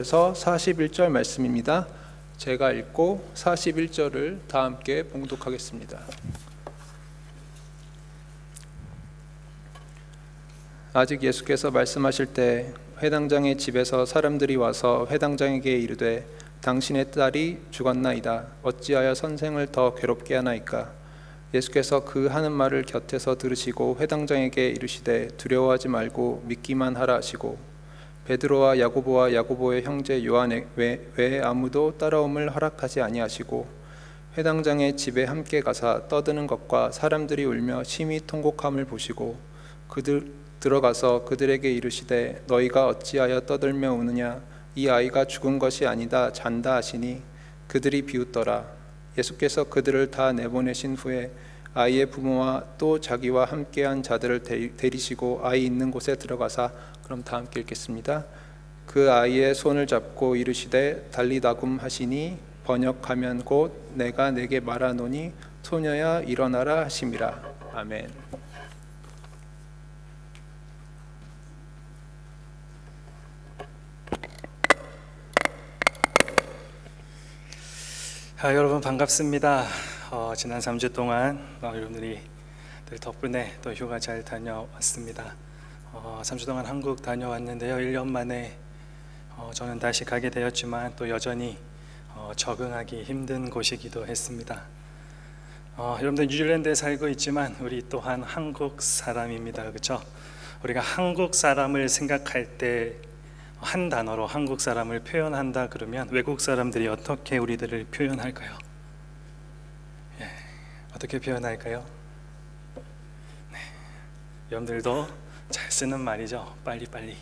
그래서 41절 말씀입니다. 제가 읽고 41절을 다 함께 봉독하겠습니다. 아직 예수께서 말씀하실 때 회당장의 집에서 사람들이 와서 회당장에게 이르되 당신의 딸이 죽었나이다. 어찌하여 선생을 더 괴롭게 하나이까? 예수께서 그 하는 말을 곁에서 들으시고 회당장에게 이르시되 두려워하지 말고 믿기만 하라 하시고 베드로와 야고보와 야고보의 형제 요한 외에 아무도 따라옴을 허락하지 아니하시고 회당장의 집에 함께 가사 떠드는 것과 사람들이 울며 심히 통곡함을 보시고 들어가서 그들에게 이르시되 너희가 어찌하여 떠들며 우느냐? 이 아이가 죽은 것이 아니다 잔다 하시니 그들이 비웃더라. 예수께서 그들을 다 내보내신 후에 아이의 부모와 또 자기와 함께한 자들을 데리시고 아이 있는 곳에 들어가사, 그럼 다 함께 읽겠습니다. 그 아이의 손을 잡고 이르시되 달리다굼 하시니 번역하면 곧 내가 내게 말하노니 소녀야 일어나라 하심이라. 아멘. 여러분 반갑습니다. 지난 3주 동안 여러분들이 덕분에 또 휴가 잘 다녀왔습니다. 3주 동안 한국 다녀왔는데요. 1년 만에 저는 다시 가게 되었지만 또 여전히 적응하기 힘든 곳이기도 했습니다. 여러분들 뉴질랜드에 살고 있지만 우리 또한 한국 사람입니다. 그렇죠? 우리가 한국 사람을 생각할 때 한 단어로 한국 사람을 표현한다 그러면 외국 사람들이 어떻게 우리들을 표현할까요? 어떻게 표현할까요? 네. 여러분들도 잘 쓰는 말이죠. 빨리빨리.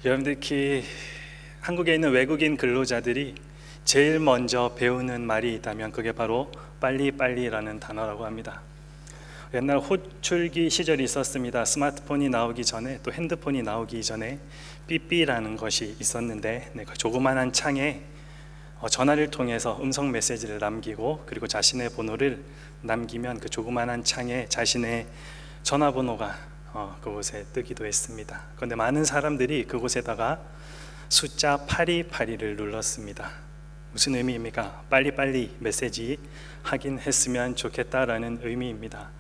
여러분들 특히 한국에 있는 외국인 근로자들이 제일 먼저 배우는 말이 있다면 그게 바로 빨리빨리라는 단어라고 합니다. 옛날 호출기 시절이 있었습니다. 스마트폰이 나오기 전에, 또 핸드폰이 나오기 전에 삐삐라는 것이 있었는데 그 조그만한 창에 전화를 통해서 음성 메시지를 남기고 그리고 자신의 번호를 남기면 그 조그만한 창에 자신의 전화번호가 그곳에 뜨기도 했습니다. 그런데 많은 사람들이 그곳에다가 숫자 828을 눌렀습니다. 무슨 의미입니까? 빨리빨리 메시지 확인했으면 좋겠다라는 의미입니다.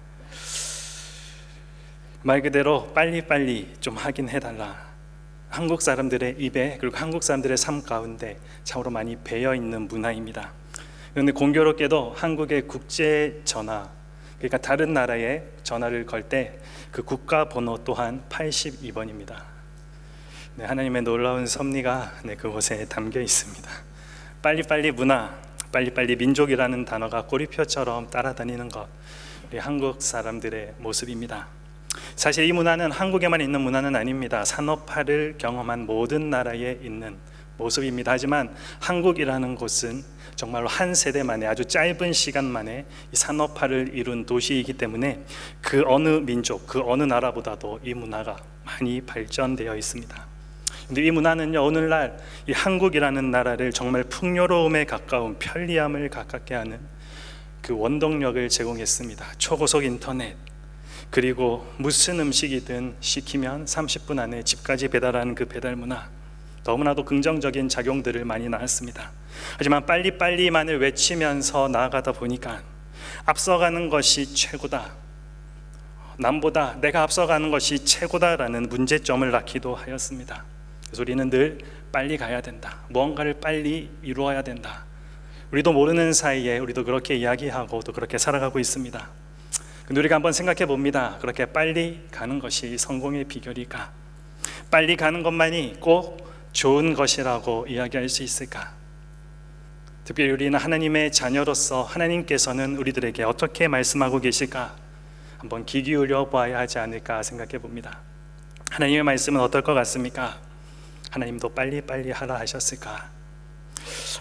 말 그대로 빨리빨리 좀 확인해달라. 한국 사람들의 입에 그리고 한국 사람들의 삶 가운데 참으로 많이 배어있는 문화입니다. 그런데 공교롭게도 한국의 국제전화, 그러니까 다른 나라에 전화를 걸 때 그 국가번호 또한 82번입니다. 하나님의 놀라운 섭리가 그곳에 담겨 있습니다. 빨리빨리 문화, 빨리빨리 민족이라는 단어가 꼬리표처럼 따라다니는 것, 우리 한국 사람들의 모습입니다. 사실 이 문화는 한국에만 있는 문화는 아닙니다. 산업화를 경험한 모든 나라에 있는 모습입니다. 하지만 한국이라는 곳은 정말로 한 세대 만에, 아주 짧은 시간 만에 이 산업화를 이룬 도시이기 때문에 그 어느 민족, 그 어느 나라보다도 이 문화가 많이 발전되어 있습니다. 근데 이 문화는요, 오늘날 이 한국이라는 나라를 정말 풍요로움에 가까운 편리함을 가깝게 하는 그 원동력을 제공했습니다. 초고속 인터넷, 그리고 무슨 음식이든 시키면 30분 안에 집까지 배달하는 그 배달 문화, 너무나도 긍정적인 작용들을 많이 낳았습니다. 하지만 빨리빨리만을 외치면서 나아가다 보니까 앞서가는 것이 최고다, 남보다 내가 앞서가는 것이 최고다라는 문제점을 낳기도 하였습니다. 그래서 우리는 늘 빨리 가야 된다, 무언가를 빨리 이루어야 된다. 우리도 모르는 사이에 우리도 그렇게 이야기하고 또 그렇게 살아가고 있습니다. 근데 우리가 한번 생각해 봅니다. 그렇게 빨리 가는 것이 성공의 비결일까? 빨리 가는 것만이 꼭 좋은 것이라고 이야기할 수 있을까? 특별히 우리는 하나님의 자녀로서 하나님께서는 우리들에게 어떻게 말씀하고 계실까? 한번 귀 기울여 봐야 하지 않을까 생각해 봅니다. 하나님의 말씀은 어떨 것 같습니까? 하나님도 빨리빨리 하라 하셨을까?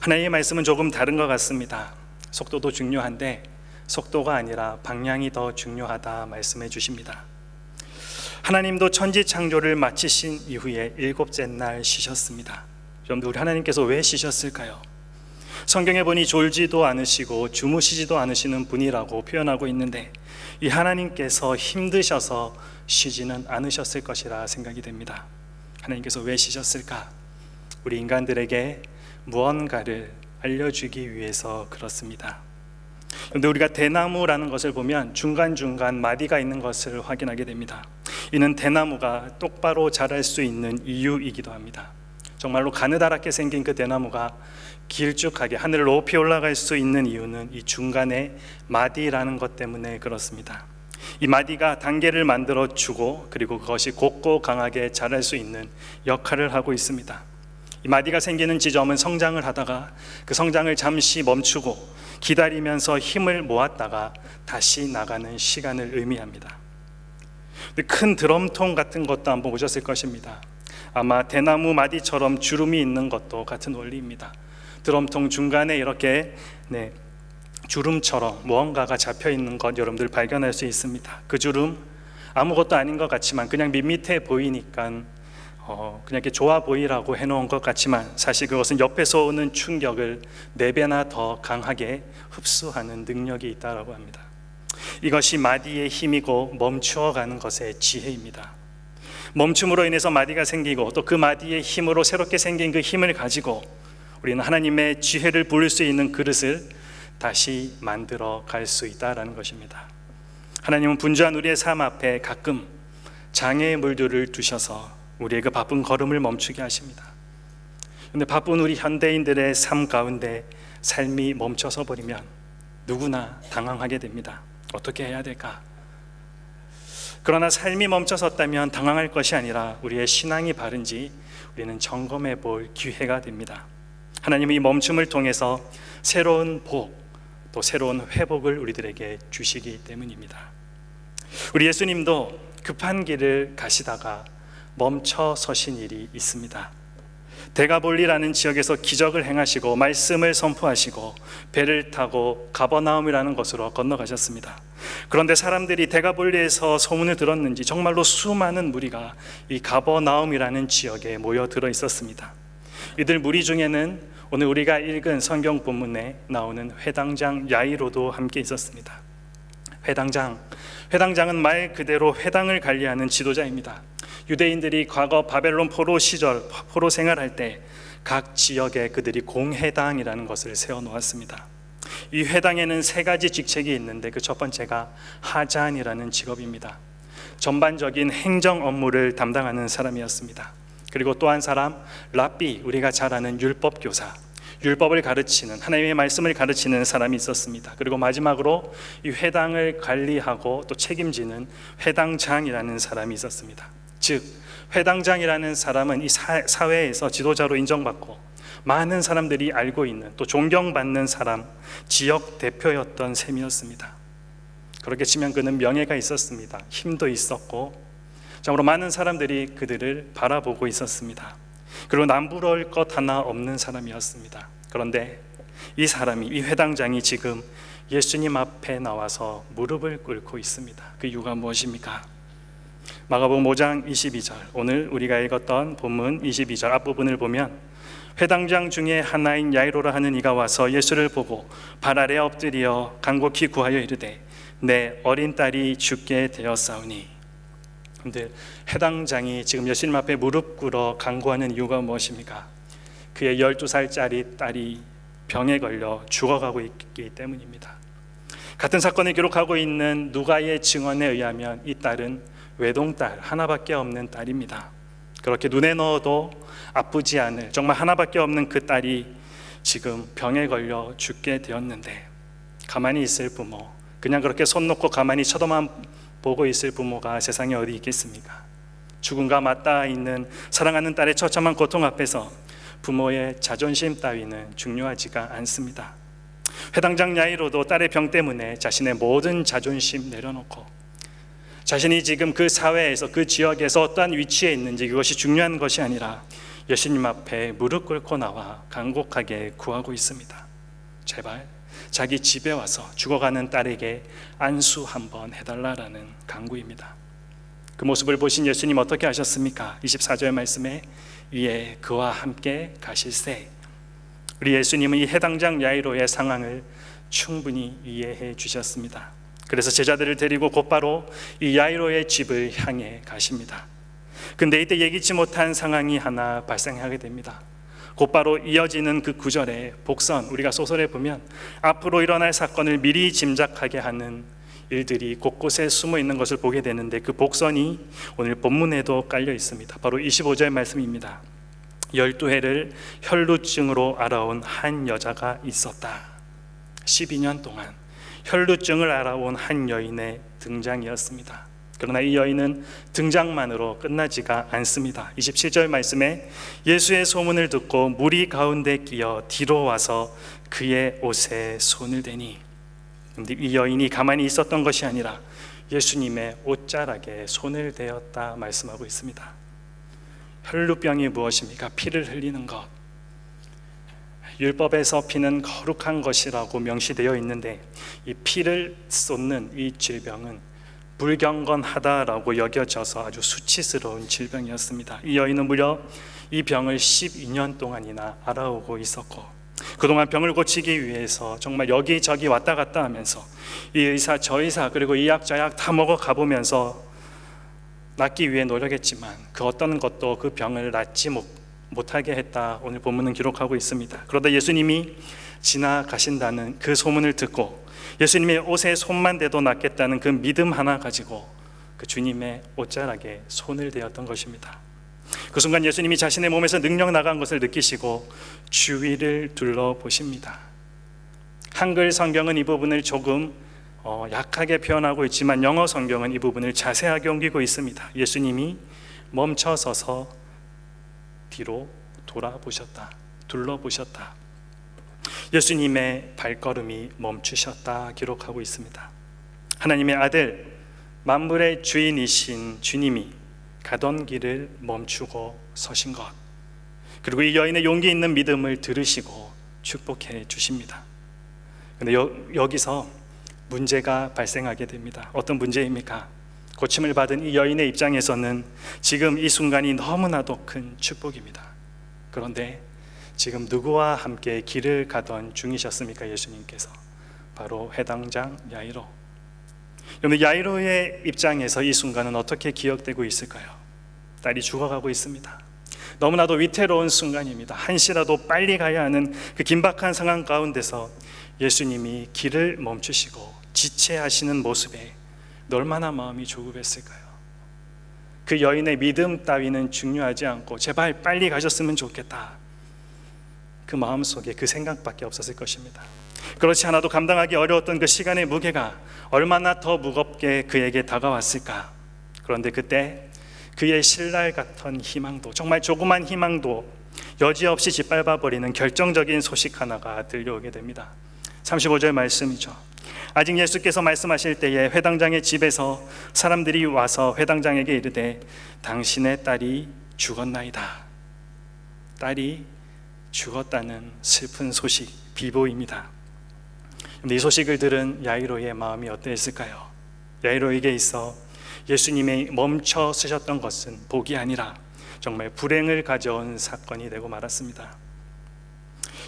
하나님의 말씀은 조금 다른 것 같습니다. 속도도 중요한데 속도가 아니라 방향이 더 중요하다 말씀해 주십니다. 하나님도 천지 창조를 마치신 이후에 일곱째 날 쉬셨습니다. 여러분들, 우리 하나님께서 왜 쉬셨을까요? 성경에 보니 졸지도 않으시고 주무시지도 않으시는 분이라고 표현하고 있는데 이 하나님께서 힘드셔서 쉬지는 않으셨을 것이라 생각이 됩니다. 하나님께서 왜 쉬셨을까? 우리 인간들에게 무언가를 알려주기 위해서 그렇습니다. 그런데 우리가 대나무라는 것을 보면 중간중간 마디가 있는 것을 확인하게 됩니다. 이는 대나무가 똑바로 자랄 수 있는 이유이기도 합니다. 정말로 가느다랗게 생긴 그 대나무가 길쭉하게 하늘을 높이 올라갈 수 있는 이유는 이 중간에 마디라는 것 때문에 그렇습니다. 이 마디가 단계를 만들어 주고 그리고 그것이 곱고 강하게 자랄 수 있는 역할을 하고 있습니다. 이 마디가 생기는 지점은 성장을 하다가 그 성장을 잠시 멈추고 기다리면서 힘을 모았다가 다시 나가는 시간을 의미합니다. 큰 드럼통 같은 것도 한번 보셨을 것입니다. 아마 대나무 마디처럼 주름이 있는 것도 같은 원리입니다. 드럼통 중간에 이렇게 주름처럼 무언가가 잡혀 있는 것 여러분들 발견할 수 있습니다. 그 주름 아무것도 아닌 것 같지만 그냥 밋밋해 보이니까 그냥 이렇게 좋아 보이라고 해놓은 것 같지만 사실 그것은 옆에서 오는 충격을 4배나 더 강하게 흡수하는 능력이 있다고 합니다. 이것이 마디의 힘이고 멈추어가는 것의 지혜입니다. 멈춤으로 인해서 마디가 생기고 또 그 마디의 힘으로 새롭게 생긴 그 힘을 가지고 우리는 하나님의 지혜를 부을 수 있는 그릇을 다시 만들어 갈 수 있다는 것입니다. 하나님은 분주한 우리의 삶 앞에 가끔 장애의 물들을 두셔서 우리의 그 바쁜 걸음을 멈추게 하십니다. 그런데 바쁜 우리 현대인들의 삶 가운데 삶이 멈춰서 버리면 누구나 당황하게 됩니다. 어떻게 해야 될까? 그러나 삶이 멈춰섰다면 당황할 것이 아니라 우리의 신앙이 바른지 우리는 점검해 볼 기회가 됩니다. 하나님은 이 멈춤을 통해서 새로운 복, 또 새로운 회복을 우리들에게 주시기 때문입니다. 우리 예수님도 급한 길을 가시다가 멈춰 서신 일이 있습니다. 데가볼리라는 지역에서 기적을 행하시고 말씀을 선포하시고 배를 타고 가버나움이라는 곳으로 건너가셨습니다. 그런데 사람들이 데가볼리에서 소문을 들었는지 정말로 수많은 무리가 이 가버나움이라는 지역에 모여들어 있었습니다. 이들 무리 중에는 오늘 우리가 읽은 성경 본문에 나오는 회당장 야이로도 함께 있었습니다. 회당장은 말 그대로 회당을 관리하는 지도자입니다. 유대인들이 과거 바벨론 포로 시절 포로 생활할 때 각 지역에 그들이 공회당이라는 것을 세워놓았습니다. 이 회당에는 3가지 직책이 있는데 그 첫 번째가 하잔이라는 직업입니다. 전반적인 행정 업무를 담당하는 사람이었습니다. 그리고 또 한 사람 랍비, 우리가 잘 아는 율법 교사, 율법을 가르치는, 하나님의 말씀을 가르치는 사람이 있었습니다. 그리고 마지막으로 이 회당을 관리하고 또 책임지는 회당장이라는 사람이 있었습니다. 즉 회당장이라는 사람은 이 사회에서 지도자로 인정받고 많은 사람들이 알고 있는 또 존경받는 사람, 지역 대표였던 셈이었습니다. 그렇게 치면 그는 명예가 있었습니다. 힘도 있었고 참으로 많은 사람들이 그들을 바라보고 있었습니다. 그리고 남부러울 것 하나 없는 사람이었습니다. 그런데 이 사람이, 이 회당장이 지금 예수님 앞에 나와서 무릎을 꿇고 있습니다. 그 이유가 무엇입니까? 마가복음 5장 22절, 오늘 우리가 읽었던 본문 22절 앞부분을 보면 회당장 중에 하나인 야이로라 하는 이가 와서 예수를 보고 발 아래 엎드려 간곡히 구하여 이르되 내 어린 딸이 죽게 되었사오니. 근데 회당장이 지금 예수님 앞에 무릎 꿇어 간구하는 이유가 무엇입니까? 그의 12살짜리 딸이 병에 걸려 죽어가고 있기 때문입니다. 같은 사건을 기록하고 있는 누가의 증언에 의하면 이 딸은 외동딸, 하나밖에 없는 딸입니다. 그렇게 눈에 넣어도 아프지 않을 정말 하나밖에 없는 그 딸이 지금 병에 걸려 죽게 되었는데 가만히 있을 부모, 그냥 그렇게 손 놓고 가만히 쳐다만 보고 있을 부모가 세상에 어디 있겠습니까? 죽음과 맞닿아 있는 사랑하는 딸의 처참한 고통 앞에서 부모의 자존심 따위는 중요하지가 않습니다. 회당장 야이로도 딸의 병 때문에 자신의 모든 자존심 내려놓고 자신이 지금 그 사회에서 그 지역에서 어떠한 위치에 있는지 그것이 중요한 것이 아니라 예수님 앞에 무릎 꿇고 나와 간곡하게 구하고 있습니다. 제발 자기 집에 와서 죽어가는 딸에게 안수 한번 해달라라는 간구입니다. 그 모습을 보신 예수님 어떻게 하셨습니까? 24절 말씀에 위에 그와 함께 가실세. 우리 예수님은 이 해당장 야이로의 상황을 충분히 이해해 주셨습니다. 그래서 제자들을 데리고 곧바로 이 야이로의 집을 향해 가십니다. 근데 이때 예기치 못한 상황이 하나 발생하게 됩니다. 곧바로 이어지는 그 구절의 복선, 우리가 소설에 보면 앞으로 일어날 사건을 미리 짐작하게 하는 일들이 곳곳에 숨어 있는 것을 보게 되는데, 그 복선이 오늘 본문에도 깔려 있습니다. 바로 25절 말씀입니다. 12해를 혈루증으로 알아온 한 여자가 있었다. 12년 동안 혈루증을 알아온 한 여인의 등장이었습니다. 그러나 이 여인은 등장만으로 끝나지가 않습니다. 27절 말씀에 예수의 소문을 듣고 무리 가운데 끼어 뒤로 와서 그의 옷에 손을 대니, 그런데 이 여인이 가만히 있었던 것이 아니라 예수님의 옷자락에 손을 대었다 말씀하고 있습니다. 혈루병이 무엇입니까? 피를 흘리는 것. 율법에서 피는 거룩한 것이라고 명시되어 있는데, 이 피를 쏟는 이 질병은 불경건하다라고 여겨져서 아주 수치스러운 질병이었습니다. 이 여인은 무려 이 병을 12년 동안이나 알아오고 있었고, 그동안 병을 고치기 위해서 정말 여기저기 왔다 갔다 하면서 이 의사 저 의사 그리고 이 약 저 약 다 먹어 가보면서 낫기 위해 노력했지만 그 어떤 것도 그 병을 낫지 못하게 했다, 오늘 본문은 기록하고 있습니다. 그러다 예수님이 지나가신다는 그 소문을 듣고 예수님의 옷에 손만 대도 낫겠다는 그 믿음 하나 가지고 그 주님의 옷자락에 손을 대었던 것입니다. 그 순간 예수님이 자신의 몸에서 능력 나간 것을 느끼시고 주위를 둘러보십니다. 한글 성경은 이 부분을 조금 약하게 표현하고 있지만 영어 성경은 이 부분을 자세하게 옮기고 있습니다. 예수님이 멈춰서서 뒤로 돌아보셨다, 둘러보셨다. 예수님의 발걸음이 멈추셨다 기록하고 있습니다. 하나님의 아들, 만물의 주인이신 주님이 가던 길을 멈추고 서신 것, 그리고 이 여인의 용기 있는 믿음을 들으시고 축복해 주십니다. 그런데 여기서 문제가 발생하게 됩니다. 어떤 문제입니까? 고침을 받은 이 여인의 입장에서는 지금 이 순간이 너무나도 큰 축복입니다. 그런데 지금 누구와 함께 길을 가던 중이셨습니까? 예수님께서 바로 회당장 야이로. 그런데 야이로의 입장에서 이 순간은 어떻게 기억되고 있을까요? 딸이 죽어가고 있습니다. 너무나도 위태로운 순간입니다. 한시라도 빨리 가야 하는 그 긴박한 상황 가운데서 예수님이 길을 멈추시고 지체하시는 모습에 얼마나 마음이 조급했을까요? 그 여인의 믿음 따위는 중요하지 않고 제발 빨리 가셨으면 좋겠다, 그 마음속에 그 생각밖에 없었을 것입니다. 그렇지 않아도 감당하기 어려웠던 그 시간의 무게가 얼마나 더 무겁게 그에게 다가왔을까. 그런데 그때 그의 신랄 같은 희망도, 정말 조그만 희망도 여지없이 짓밟아버리는 결정적인 소식 하나가 들려오게 됩니다. 35절 말씀이죠. 아직 예수께서 말씀하실 때에 회당장의 집에서 사람들이 와서 회당장에게 이르되 당신의 딸이 죽었나이다. 딸이 죽었다는 슬픈 소식, 비보입니다. 그런데 이 소식을 들은 야이로의 마음이 어땠을까요? 야이로에게 있어 예수님이 멈춰 쓰셨던 것은 복이 아니라 정말 불행을 가져온 사건이 되고 말았습니다.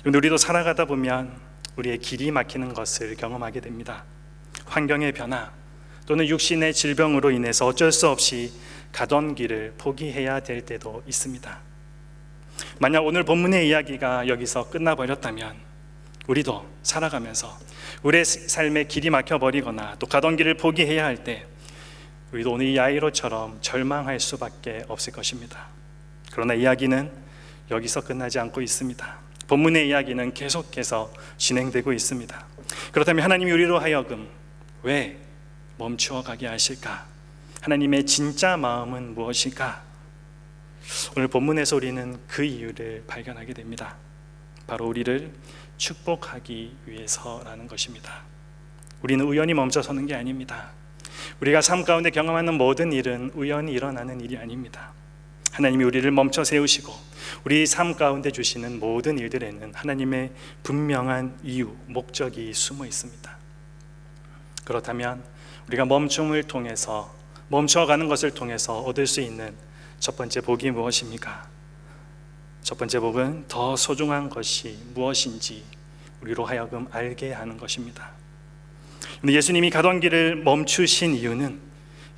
그런데 우리도 살아가다 보면 우리의 길이 막히는 것을 경험하게 됩니다. 환경의 변화 또는 육신의 질병으로 인해서 어쩔 수 없이 가던 길을 포기해야 될 때도 있습니다. 만약 오늘 본문의 이야기가 여기서 끝나버렸다면 우리도 살아가면서 우리의 삶의 길이 막혀버리거나 또 가던 길을 포기해야 할 때 우리도 오늘 이 야이로처럼 절망할 수밖에 없을 것입니다. 그러나 이야기는 여기서 끝나지 않고 있습니다. 본문의 이야기는 계속해서 진행되고 있습니다. 그렇다면 하나님이 우리로 하여금 왜 멈추어 가게 하실까? 하나님의 진짜 마음은 무엇일까? 오늘 본문에서 우리는 그 이유를 발견하게 됩니다. 바로 우리를 축복하기 위해서라는 것입니다. 우리는 우연히 멈춰서는 게 아닙니다. 우리가 삶 가운데 경험하는 모든 일은 우연히 일어나는 일이 아닙니다. 하나님이 우리를 멈춰 세우시고 우리 삶 가운데 주시는 모든 일들에는 하나님의 분명한 이유, 목적이 숨어 있습니다. 그렇다면 우리가 멈춤을 통해서, 멈춰가는 것을 통해서 얻을 수 있는 첫 번째 복이 무엇입니까? 첫 번째 복은 더 소중한 것이 무엇인지 우리로 하여금 알게 하는 것입니다. 근데 예수님이 가던 길을 멈추신 이유는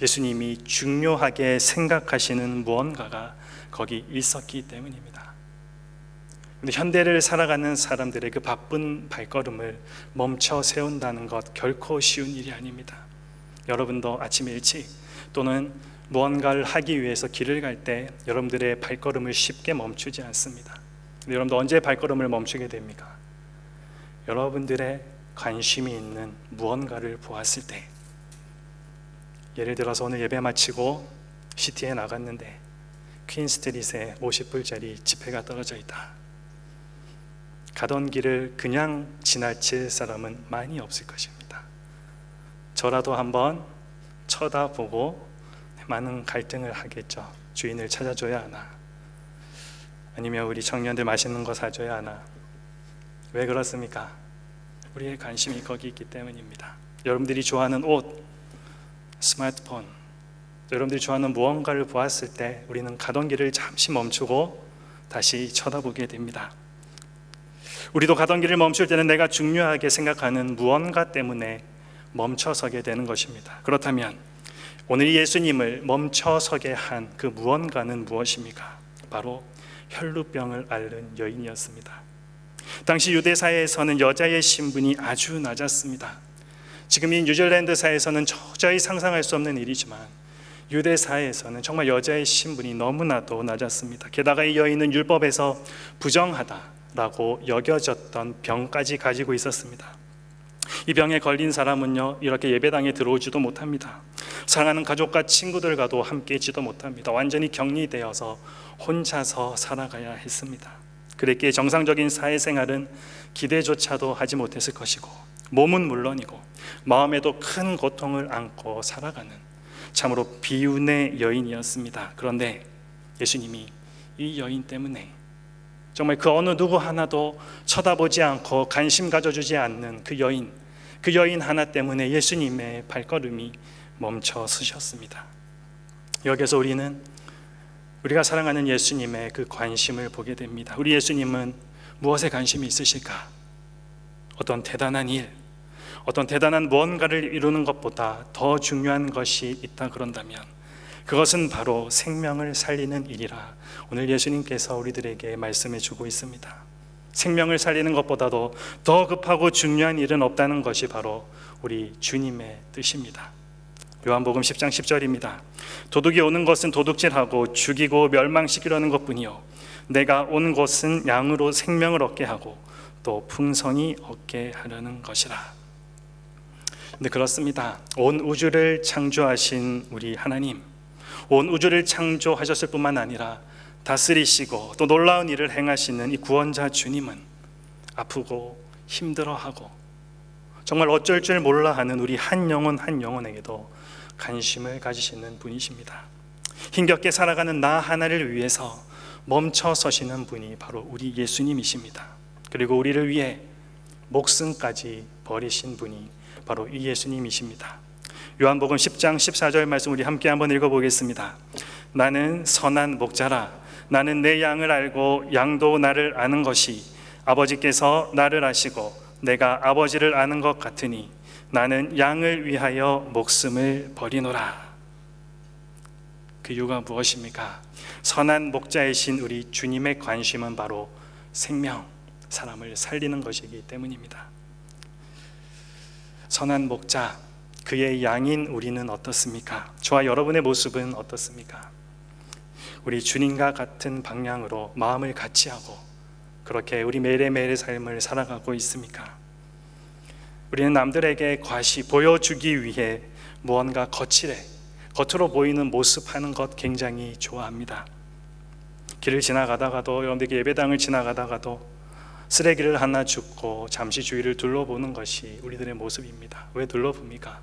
예수님이 중요하게 생각하시는 무언가가 거기 있었기 때문입니다. 근데 현대를 살아가는 사람들의 그 바쁜 발걸음을 멈춰 세운다는 것 결코 쉬운 일이 아닙니다. 여러분도 아침 일찍 또는 무언가를 하기 위해서 길을 갈 때 여러분들의 발걸음을 쉽게 멈추지 않습니다. 근데 여러분도 언제 발걸음을 멈추게 됩니까? 여러분들의 관심이 있는 무언가를 보았을 때, 예를 들어서 오늘 예배 마치고 시티에 나갔는데 퀸스트릿에 50불짜리 지폐가 떨어져 있다. 가던 길을 그냥 지나칠 사람은 많이 없을 것입니다. 저라도 한번 쳐다보고 많은 갈등을 하겠죠. 주인을 찾아줘야 하나, 아니면 우리 청년들 맛있는 거 사줘야 하나. 왜 그렇습니까? 우리의 관심이 거기 있기 때문입니다. 여러분들이 좋아하는 옷, 스마트폰, 여러분들이 좋아하는 무언가를 보았을 때 우리는 가던 길을 잠시 멈추고 다시 쳐다보게 됩니다. 우리도 가던 길을 멈출 때는 내가 중요하게 생각하는 무언가 때문에 멈춰서게 되는 것입니다. 그렇다면 오늘 예수님을 멈춰서게 한 그 무언가는 무엇입니까? 바로 혈루병을 앓는 여인이었습니다. 당시 유대사회에서는 여자의 신분이 아주 낮았습니다. 지금 이 뉴질랜드 사회에서는 도저히 상상할 수 없는 일이지만 유대사회에서는 정말 여자의 신분이 너무나도 낮았습니다. 게다가 이 여인은 율법에서 부정하다라고 여겨졌던 병까지 가지고 있었습니다. 이 병에 걸린 사람은요, 이렇게 예배당에 들어오지도 못합니다. 사랑하는 가족과 친구들과도 함께 있지도 못합니다. 완전히 격리되어서 혼자서 살아가야 했습니다. 그랬기에 정상적인 사회생활은 기대조차도 하지 못했을 것이고, 몸은 물론이고 마음에도 큰 고통을 안고 살아가는 참으로 비운의 여인이었습니다. 그런데 예수님이 이 여인 때문에, 정말 그 어느 누구 하나도 쳐다보지 않고 관심 가져주지 않는 그 여인 하나 때문에 예수님의 발걸음이 멈춰 서셨습니다. 여기서 우리는 우리가 사랑하는 예수님의 그 관심을 보게 됩니다. 우리 예수님은 무엇에 관심이 있으실까? 어떤 대단한 일, 어떤 대단한 무언가를 이루는 것보다 더 중요한 것이 있다 그런다면 그것은 바로 생명을 살리는 일이라 오늘 예수님께서 우리들에게 말씀해 주고 있습니다. 생명을 살리는 것보다도 더 급하고 중요한 일은 없다는 것이 바로 우리 주님의 뜻입니다. 요한복음 10장 10절입니다. 도둑이 오는 것은 도둑질하고 죽이고 멸망시키려는 것뿐이요 내가 온 것은 양으로 생명을 얻게 하고 또 풍성히 얻게 하려는 것이라. 근데 그렇습니다. 온 우주를 창조하신 우리 하나님, 온 우주를 창조하셨을 뿐만 아니라 다스리시고 또 놀라운 일을 행하시는 이 구원자 주님은 아프고 힘들어하고 정말 어쩔 줄 몰라 하는 우리 한 영혼 한 영혼에게도 관심을 가지시는 분이십니다. 힘겹게 살아가는 나 하나를 위해서 멈춰 서시는 분이 바로 우리 예수님이십니다. 그리고 우리를 위해 목숨까지 버리신 분이 바로 이 예수님이십니다. 요한복음 10장 14절 말씀 우리 함께 한번 읽어보겠습니다. 나는 선한 목자라. 나는 내 양을 알고 양도 나를 아는 것이 아버지께서 나를 아시고 내가 아버지를 아는 것 같으니 나는 양을 위하여 목숨을 버리노라. 그 이유가 무엇입니까? 선한 목자이신 우리 주님의 관심은 바로 생명, 사람을 살리는 것이기 때문입니다. 선한 목자, 그의 양인 우리는 어떻습니까? 저와 여러분의 모습은 어떻습니까? 우리 주님과 같은 방향으로 마음을 같이 하고 그렇게 우리 매일매일의 삶을 살아가고 있습니까? 우리는 남들에게 과시 보여주기 위해 무언가 겉으로 보이는 모습 하는 것 굉장히 좋아합니다. 길을 지나가다가도, 여러분들께 예배당을 지나가다가도 쓰레기를 하나 줍고 잠시 주위를 둘러보는 것이 우리들의 모습입니다. 왜 둘러봅니까?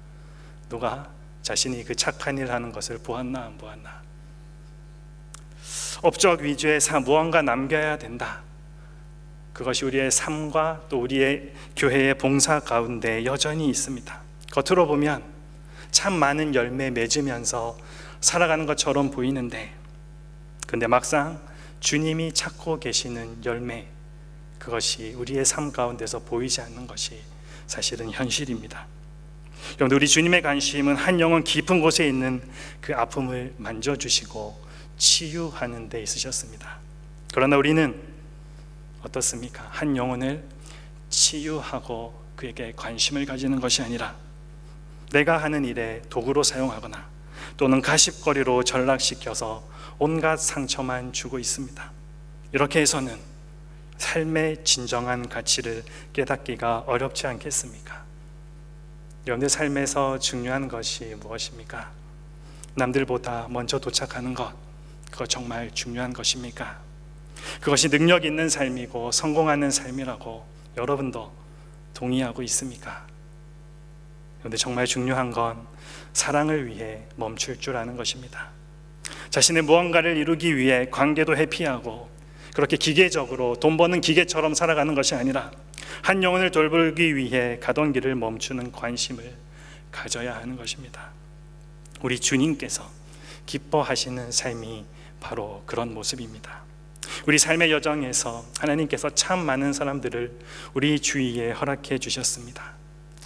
누가 자신이 그 착한 일 하는 것을 보았나 안 보았나. 업적 위주의 무언가 남겨야 된다. 그것이 우리의 삶과 또 우리의 교회의 봉사 가운데 여전히 있습니다. 겉으로 보면 참 많은 열매 맺으면서 살아가는 것처럼 보이는데, 근데 막상 주님이 찾고 계시는 열매, 그것이 우리의 삶 가운데서 보이지 않는 것이 사실은 현실입니다. 여러분, 우리 주님의 관심은 한 영혼 깊은 곳에 있는 그 아픔을 만져주시고 치유하는 데 있으셨습니다. 그러나 우리는 어떻습니까? 한 영혼을 치유하고 그에게 관심을 가지는 것이 아니라 내가 하는 일에 도구로 사용하거나 또는 가십거리로 전락시켜서 온갖 상처만 주고 있습니다. 이렇게 해서는 삶의 진정한 가치를 깨닫기가 어렵지 않겠습니까? 여러분의 삶에서 중요한 것이 무엇입니까? 남들보다 먼저 도착하는 것, 그거 정말 중요한 것입니까? 그것이 능력 있는 삶이고 성공하는 삶이라고 여러분도 동의하고 있습니까? 그런데 정말 중요한 건 사랑을 위해 멈출 줄 아는 것입니다. 자신의 무언가를 이루기 위해 관계도 회피하고 그렇게 기계적으로 돈 버는 기계처럼 살아가는 것이 아니라 한 영혼을 돌보기 위해 가던 길을 멈추는 관심을 가져야 하는 것입니다. 우리 주님께서 기뻐하시는 삶이 바로 그런 모습입니다. 우리 삶의 여정에서 하나님께서 참 많은 사람들을 우리 주위에 허락해 주셨습니다.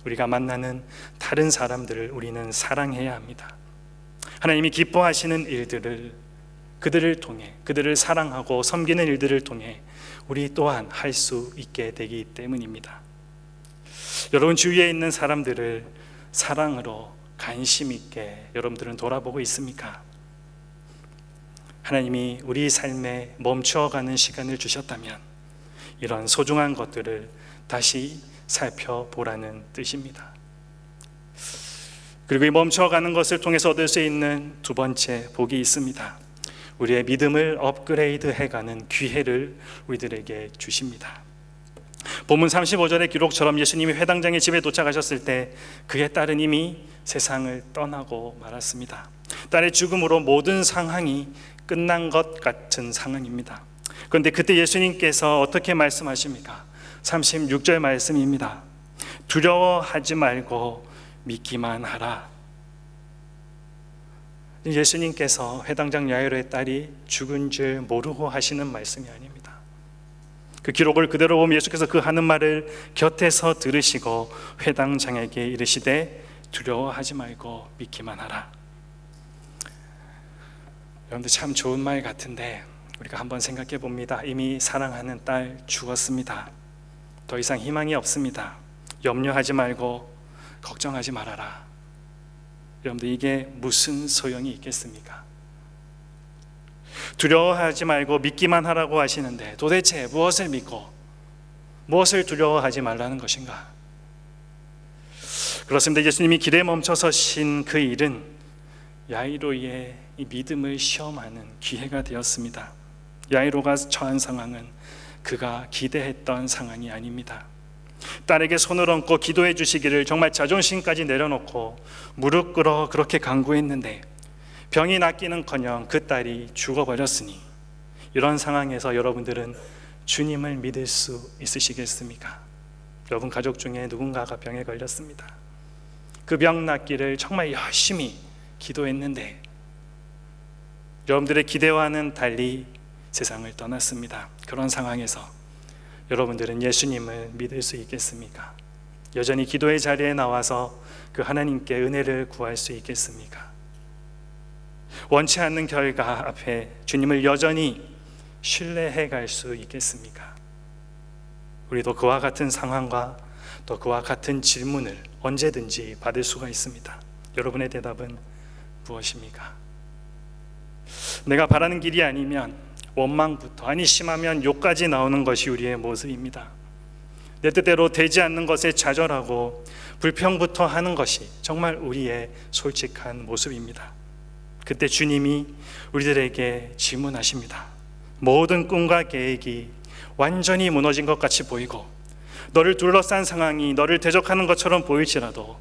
우리가 만나는 다른 사람들을 우리는 사랑해야 합니다. 하나님이 기뻐하시는 일들을 그들을 통해, 그들을 사랑하고 섬기는 일들을 통해 우리 또한 할 수 있게 되기 때문입니다. 여러분 주위에 있는 사람들을 사랑으로 관심 있게 여러분들은 돌아보고 있습니까? 하나님이 우리 삶에 멈추어가는 시간을 주셨다면 이런 소중한 것들을 다시 살펴보라는 뜻입니다. 그리고 이 멈춰가는 것을 통해서 얻을 수 있는 두 번째 복이 있습니다. 우리의 믿음을 업그레이드 해가는 기회를 우리들에게 주십니다. 본문 35절의 기록처럼 예수님이 회당장의 집에 도착하셨을 때 그의 딸은 이미 세상을 떠나고 말았습니다. 딸의 죽음으로 모든 상황이 끝난 것 같은 상황입니다. 그런데 그때 예수님께서 어떻게 말씀하십니까? 36절 말씀입니다. 두려워하지 말고 믿기만 하라. 예수님께서 회당장 야이로의 딸이 죽은 줄 모르고 하시는 말씀이 아닙니다. 그 기록을 그대로 보면 예수께서 그 하는 말을 곁에서 들으시고 회당장에게 이르시되 두려워하지 말고 믿기만 하라. 여러분들 참 좋은 말 같은데 우리가 한번 생각해 봅니다. 이미 사랑하는 딸 죽었습니다. 더 이상 희망이 없습니다. 염려하지 말고 걱정하지 말아라. 여러분들 이게 무슨 소용이 있겠습니까? 두려워하지 말고 믿기만 하라고 하시는데 도대체 무엇을 믿고 무엇을 두려워하지 말라는 것인가? 그렇습니다. 예수님이 길에 멈춰서 신 그 일은 야이로의 이 믿음을 시험하는 기회가 되었습니다. 야이로가 처한 상황은 그가 기대했던 상황이 아닙니다. 딸에게 손을 얹고 기도해 주시기를 정말 자존심까지 내려놓고 무릎 꿇어 그렇게 간구했는데 병이 낫기는커녕 그 딸이 죽어버렸으니 이런 상황에서 여러분들은 주님을 믿을 수 있으시겠습니까? 여러분 가족 중에 누군가가 병에 걸렸습니다. 그 병 낫기를 정말 열심히 기도했는데 여러분들의 기대와는 달리 세상을 떠났습니다. 그런 상황에서 여러분들은 예수님을 믿을 수 있겠습니까? 여전히 기도의 자리에 나와서 그 하나님께 은혜를 구할 수 있겠습니까? 원치 않는 결과 앞에 주님을 여전히 신뢰해 갈 수 있겠습니까? 우리도 그와 같은 상황과 또 그와 같은 질문을 언제든지 받을 수가 있습니다. 여러분의 대답은 무엇입니까? 내가 바라는 길이 아니면 원망부터, 아니 심하면 욕까지 나오는 것이 우리의 모습입니다. 내 뜻대로 되지 않는 것에 좌절하고 불평부터 하는 것이 정말 우리의 솔직한 모습입니다. 그때 주님이 우리들에게 질문하십니다. 모든 꿈과 계획이 완전히 무너진 것 같이 보이고 너를 둘러싼 상황이 너를 대적하는 것처럼 보일지라도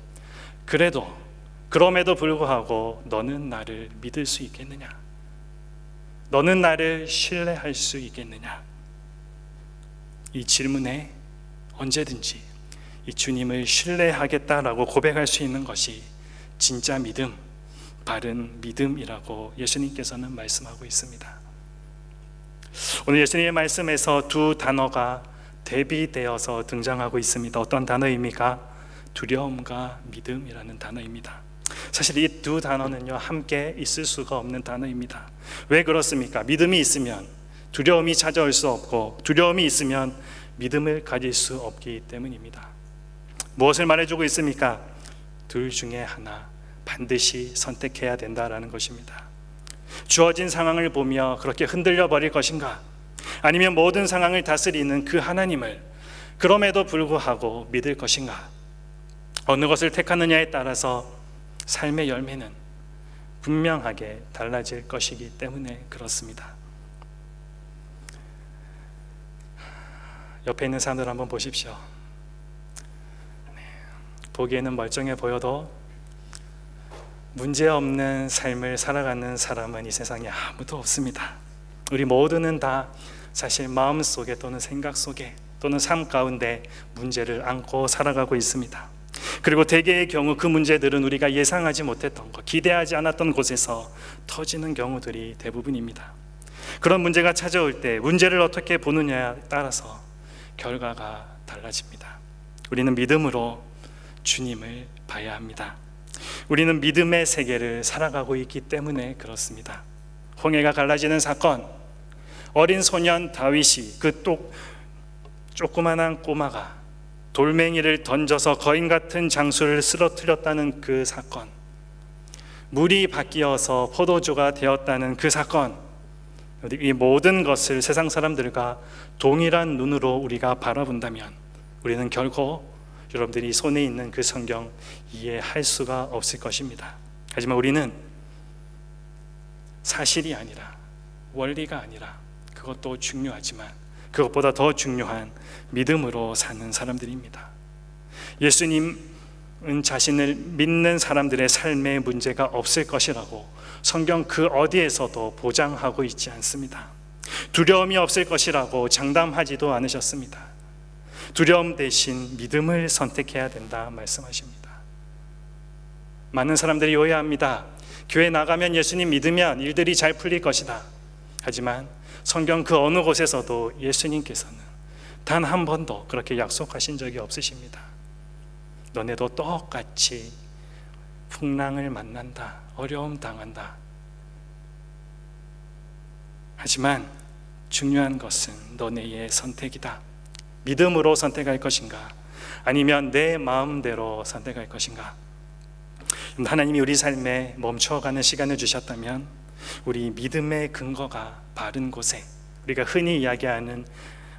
그럼에도 불구하고 너는 나를 믿을 수 있겠느냐? 너는 나를 신뢰할 수 있겠느냐? 이 질문에 언제든지 이 주님을 신뢰하겠다라고 고백할 수 있는 것이 진짜 믿음, 바른 믿음이라고 예수님께서는 말씀하고 있습니다. 오늘 예수님의 말씀에서 두 단어가 대비되어서 등장하고 있습니다. 어떤 단어입니까? 두려움과 믿음이라는 단어입니다. 사실 이 두 단어는요 함께 있을 수가 없는 단어입니다. 왜 그렇습니까? 믿음이 있으면 두려움이 찾아올 수 없고, 두려움이 있으면 믿음을 가질 수 없기 때문입니다. 무엇을 말해주고 있습니까? 둘 중에 하나 반드시 선택해야 된다라는 것입니다. 주어진 상황을 보며 그렇게 흔들려 버릴 것인가? 아니면 모든 상황을 다스리는 그 하나님을 그럼에도 불구하고 믿을 것인가? 어느 것을 택하느냐에 따라서 삶의 열매는 분명하게 달라질 것이기 때문에 그렇습니다. 옆에 있는 사람들 한번 보십시오. 보기에는 멀쩡해 보여도 문제없는 삶을 살아가는 사람은 이 세상에 아무도 없습니다. 우리 모두는 다 사실 마음속에 또는 생각 속에 또는 삶 가운데 문제를 안고 살아가고 있습니다. 그리고 대개의 경우 그 문제들은 우리가 예상하지 못했던 것, 기대하지 않았던 곳에서 터지는 경우들이 대부분입니다. 그런 문제가 찾아올 때 문제를 어떻게 보느냐에 따라서 결과가 달라집니다. 우리는 믿음으로 주님을 봐야 합니다. 우리는 믿음의 세계를 살아가고 있기 때문에 그렇습니다. 홍해가 갈라지는 사건, 어린 소년 다윗이 그 조그만한 꼬마가 돌멩이를 던져서 거인 같은 장수를 쓰러뜨렸다는 그 사건, 물이 바뀌어서 포도주가 되었다는 그 사건, 이 모든 것을 세상 사람들과 동일한 눈으로 우리가 바라본다면 우리는 결코 여러분들이 손에 있는 그 성경 이해할 수가 없을 것입니다. 하지만 우리는 사실이 아니라, 원리가 아니라, 그것도 중요하지만 그것보다 더 중요한 믿음으로 사는 사람들입니다. 예수님은 자신을 믿는 사람들의 삶에 문제가 없을 것이라고 성경 그 어디에서도 보장하고 있지 않습니다. 두려움이 없을 것이라고 장담하지도 않으셨습니다. 두려움 대신 믿음을 선택해야 된다 말씀하십니다. 많은 사람들이 오해합니다. 교회 나가면 예수님 믿으면 일들이 잘 풀릴 것이다. 하지만 성경 그 어느 곳에서도 예수님께서는 단 한 번도 그렇게 약속하신 적이 없으십니다. 너네도 똑같이 풍랑을 만난다, 어려움 당한다. 하지만 중요한 것은 너네의 선택이다. 믿음으로 선택할 것인가, 아니면 내 마음대로 선택할 것인가. 하나님이 우리 삶에 멈춰가는 시간을 주셨다면 우리 믿음의 근거가 바른 곳에, 우리가 흔히 이야기하는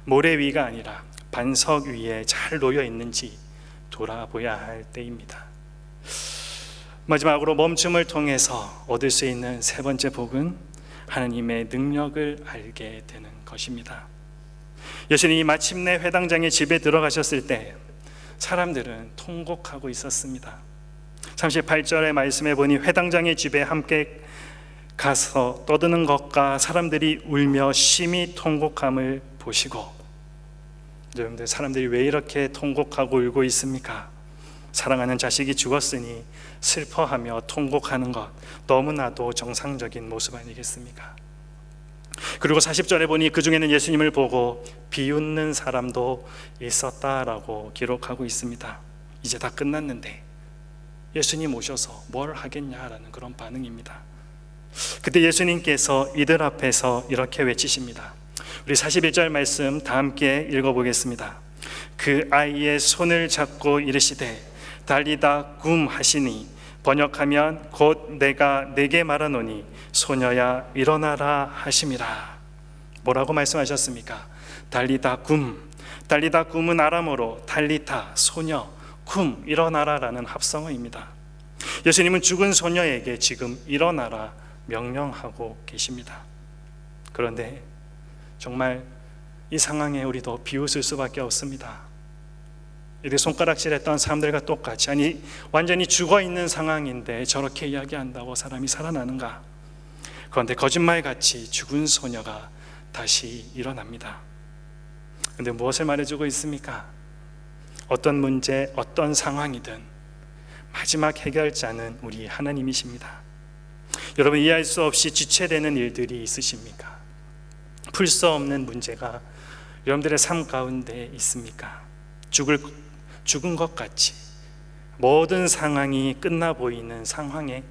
모래 위가 아니라 반석 위에 잘 놓여 있는지 돌아보야 할 때입니다. 마지막으로 멈춤을 통해서 얻을 수 있는 세 번째 복은 하나님의 능력을 알게 되는 것입니다. 예수님이 마침내 회당장의 집에 들어가셨을 때 사람들은 통곡하고 있었습니다. 38절의 말씀에 보니 회당장의 집에 함께 가서 떠드는 것과 사람들이 울며 심히 통곡함을 보시고, 여러분들, 사람들이 왜 이렇게 통곡하고 울고 있습니까? 사랑하는 자식이 죽었으니 슬퍼하며 통곡하는 것, 너무나도 정상적인 모습 아니겠습니까? 그리고 40절에 보니 그 중에는 예수님을 보고 비웃는 사람도 있었다라고 기록하고 있습니다. 이제 다 끝났는데 예수님 오셔서 뭘 하겠냐라는 그런 반응입니다. 그때 예수님께서 이들 앞에서 이렇게 외치십니다. 우리 41절 말씀 다 함께 읽어보겠습니다. 그 아이의 손을 잡고 이르시되 달리다 굼 하시니, 번역하면 곧 내가 내게 말하노니 소녀야 일어나라 하심이라. 뭐라고 말씀하셨습니까? 달리다 굼. 달리다 굼은 아람어로 달리타 소녀, 굼 일어나라라는 합성어입니다. 예수님은 죽은 소녀에게 지금 일어나라 명령하고 계십니다. 그런데 정말 이 상황에 우리도 비웃을 수밖에 없습니다. 이렇게 손가락질했던 사람들과 똑같이, 아니 완전히 죽어있는 상황인데 저렇게 이야기한다고 사람이 살아나는가? 그런데 거짓말같이 죽은 소녀가 다시 일어납니다. 그런데 무엇을 말해주고 있습니까? 어떤 문제, 어떤 상황이든 마지막 해결자는 우리 하나님이십니다. 여러분, 이해할 수 없이 지체되는 일들이 있으십니까? 풀 수 없는 문제가 여러분들의 삶 가운데 있습니까? 죽은 것 같이 모든 상황이 끝나 보이는 상황에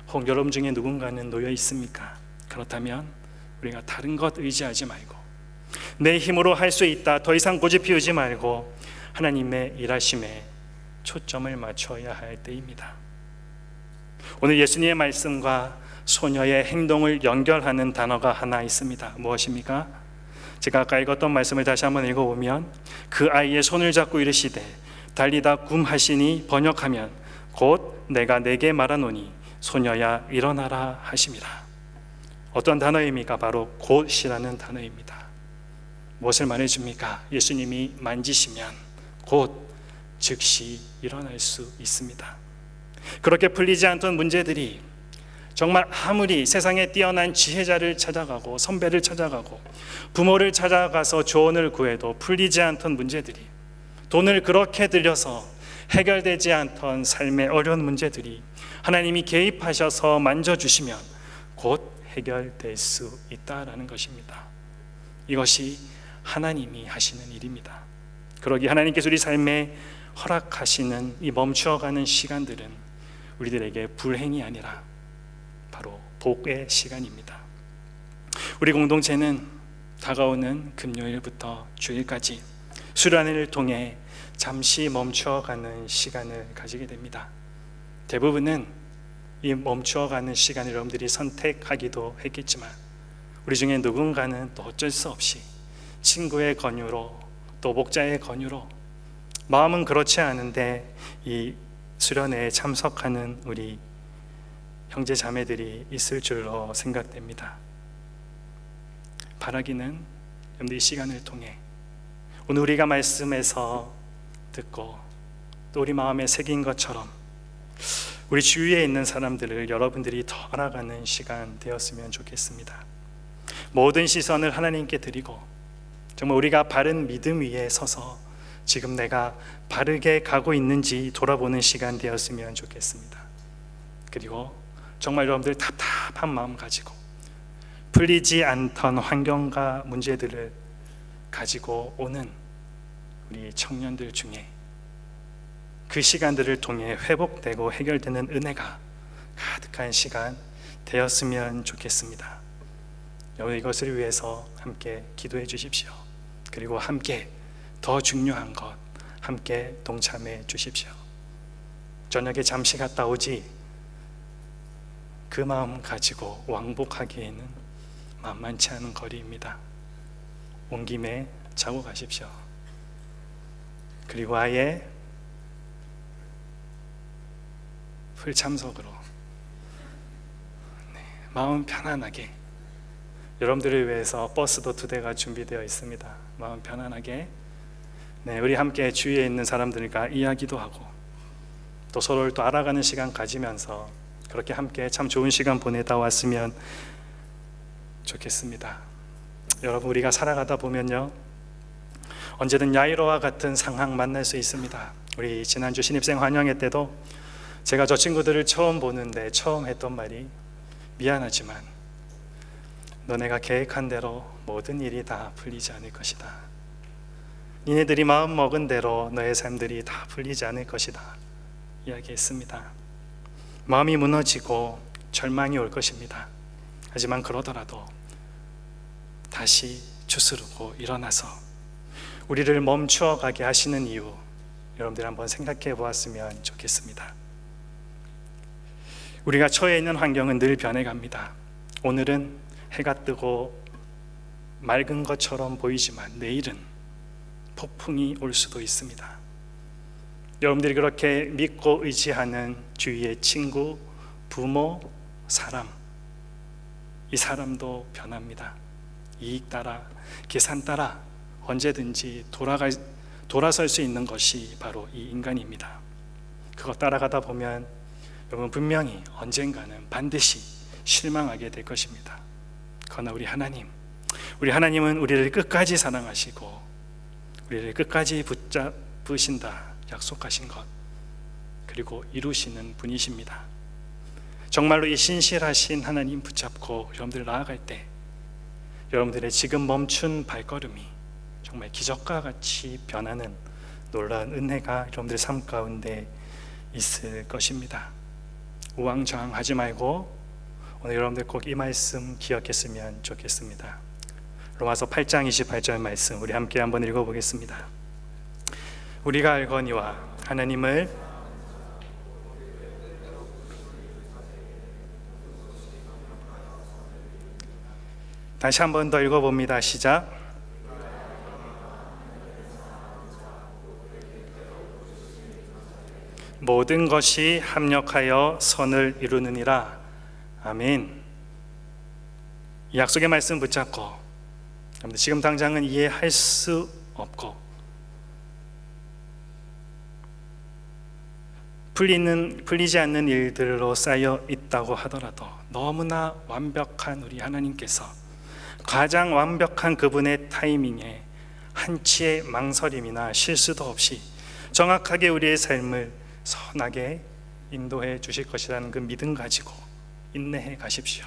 혹 여러분 중에 누군가는 놓여 있습니까? 그렇다면 우리가 다른 것 의지하지 말고 내 힘으로 할 수 있다 더 이상 고집 피우지 말고 하나님의 일하심에 초점을 맞춰야 할 때입니다. 오늘 예수님의 말씀과 소녀의 행동을 연결하는 단어가 하나 있습니다. 무엇입니까? 제가 아까 읽었던 말씀을 다시 한번 읽어보면 그 아이의 손을 잡고 이르시되 달리다 굼하시니 번역하면 곧 내가 내게 말하노니 소녀야 일어나라 하심이라. 어떤 단어입니까? 바로 곧이라는 단어입니다. 무엇을 말해줍니까? 예수님이 만지시면 곧 즉시 일어날 수 있습니다. 그렇게 풀리지 않던 문제들이 정말 아무리 세상에 뛰어난 지혜자를 찾아가고 선배를 찾아가고 부모를 찾아가서 조언을 구해도 풀리지 않던 문제들이, 돈을 그렇게 들여서 해결되지 않던 삶의 어려운 문제들이 하나님이 개입하셔서 만져주시면 곧 해결될 수 있다라는 것입니다. 이것이 하나님이 하시는 일입니다. 그러기에 하나님께서 우리 삶에 허락하시는 이 멈추어가는 시간들은 우리들에게 불행이 아니라 바로 복의 시간입니다. 우리 공동체는 다가오는 금요일부터 주일까지 수련회를 통해 잠시 멈추어가는 시간을 가지게 됩니다. 대부분은 이 멈추어가는 시간을 여러분들이 선택하기도 했겠지만 우리 중에 누군가는 또 어쩔 수 없이 친구의 권유로 또 목자의 권유로 마음은 그렇지 않은데 이 수련회에 참석하는 우리 형제 자매들이 있을 줄로 생각됩니다. 바라기는 여러분들 이 시간을 통해 오늘 우리가 말씀에서 듣고 또 우리 마음에 새긴 것처럼 우리 주위에 있는 사람들을 여러분들이 더 알아가는 시간 되었으면 좋겠습니다. 모든 시선을 하나님께 드리고 정말 우리가 바른 믿음 위에 서서 지금 내가 바르게 가고 있는지 돌아보는 시간 되었으면 좋겠습니다. 그리고 정말 여러분들 답답한 마음 가지고 풀리지 않던 환경과 문제들을 가지고 오는 우리 청년들 중에 그 시간들을 통해 회복되고 해결되는 은혜가 가득한 시간 되었으면 좋겠습니다. 여러분 이것을 위해서 함께 기도해 주십시오. 그리고 함께 더 중요한 것 함께 동참해 주십시오. 저녁에 잠시 갔다 오지 그 마음 가지고 왕복하기에는 만만치 않은 거리입니다. 온 김에 자고 가십시오. 그리고 아예 풀참석으로 마음 편안하게 여러분들을 위해서 버스도 2대가 준비되어 있습니다. 마음 편안하게 우리 함께 주위에 있는 사람들과 이야기도 하고 또 서로를 또 알아가는 시간 가지면서 그렇게 함께 참 좋은 시간 보내다 왔으면 좋겠습니다. 여러분 우리가 살아가다 보면요 언제든 야이로와 같은 상황 만날 수 있습니다. 우리 지난주 신입생 환영회 때도 제가 저 친구들을 처음 보는데 처음 했던 말이 미안하지만 너네가 계획한 대로 모든 일이 다 풀리지 않을 것이다. 니네들이 마음 먹은 대로 너의 삶들이 다 풀리지 않을 것이다 이야기했습니다. 마음이 무너지고 절망이 올 것입니다. 하지만 그러더라도 다시 주스르고 일어나서 우리를 멈추어 가게 하시는 이유 여러분들 한번 생각해 보았으면 좋겠습니다. 우리가 처해 있는 환경은 늘 변해갑니다. 오늘은 해가 뜨고 맑은 것처럼 보이지만 내일은 폭풍이 올 수도 있습니다. 여러분들이 그렇게 믿고 의지하는 주위의 친구, 부모, 사람 이 사람도 변합니다. 이익 따라, 계산 따라 언제든지 돌아설 수 있는 것이 바로 이 인간입니다. 그거 따라가다 보면 여러분 분명히 언젠가는 반드시 실망하게 될 것입니다. 그러나 우리 하나님은 우리를 끝까지 사랑하시고 우리를 끝까지 붙잡으신다 약속하신 것 그리고 이루시는 분이십니다. 정말로 이 신실하신 하나님 붙잡고 여러분들 나아갈 때 여러분들의 지금 멈춘 발걸음이 정말 기적과 같이 변하는 놀라운 은혜가 여러분들의 삶 가운데 있을 것입니다. 우왕좌왕하지 말고 오늘 여러분들 꼭 이 말씀 기억했으면 좋겠습니다. 로마서 8장 28절 말씀 우리 함께 한번 읽어보겠습니다. 우리가 알거니와 하나님을 다시 한번 더 읽어봅니다. 시작. 모든 것이 합력하여 선을 이루느니라. 아멘. 이 약속의 말씀 붙잡고 지금 당장은 이해할 수 없고 풀리지 않는 일들로 쌓여 있다고 하더라도 너무나 완벽한 우리 하나님께서 가장 완벽한 그분의 타이밍에 한치의 망설임이나 실수도 없이 정확하게 우리의 삶을 선하게 인도해 주실 것이라는 그 믿음 가지고 인내해 가십시오.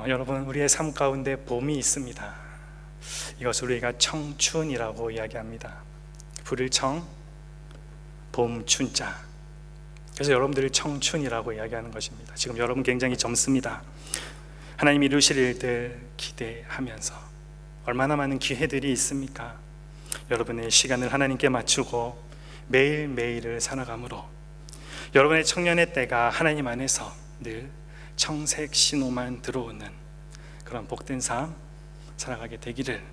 여러분, 우리의 삶 가운데 봄이 있습니다. 이것을 우리가 청춘이라고 이야기합니다. 불을 청, 봄 춘자. 그래서 여러분들을 청춘이라고 이야기하는 것입니다. 지금 여러분 굉장히 젊습니다. 하나님이 이루실 일들 기대하면서 얼마나 많은 기회들이 있습니까? 여러분의 시간을 하나님께 맞추고 매일매일을 살아감으로 여러분의 청년의 때가 하나님 안에서 늘 청색 신호만 들어오는 그런 복된 삶 살아가게 되기를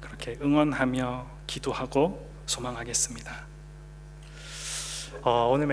그렇게 응원하며 기도하고 소망하겠습니다. 오늘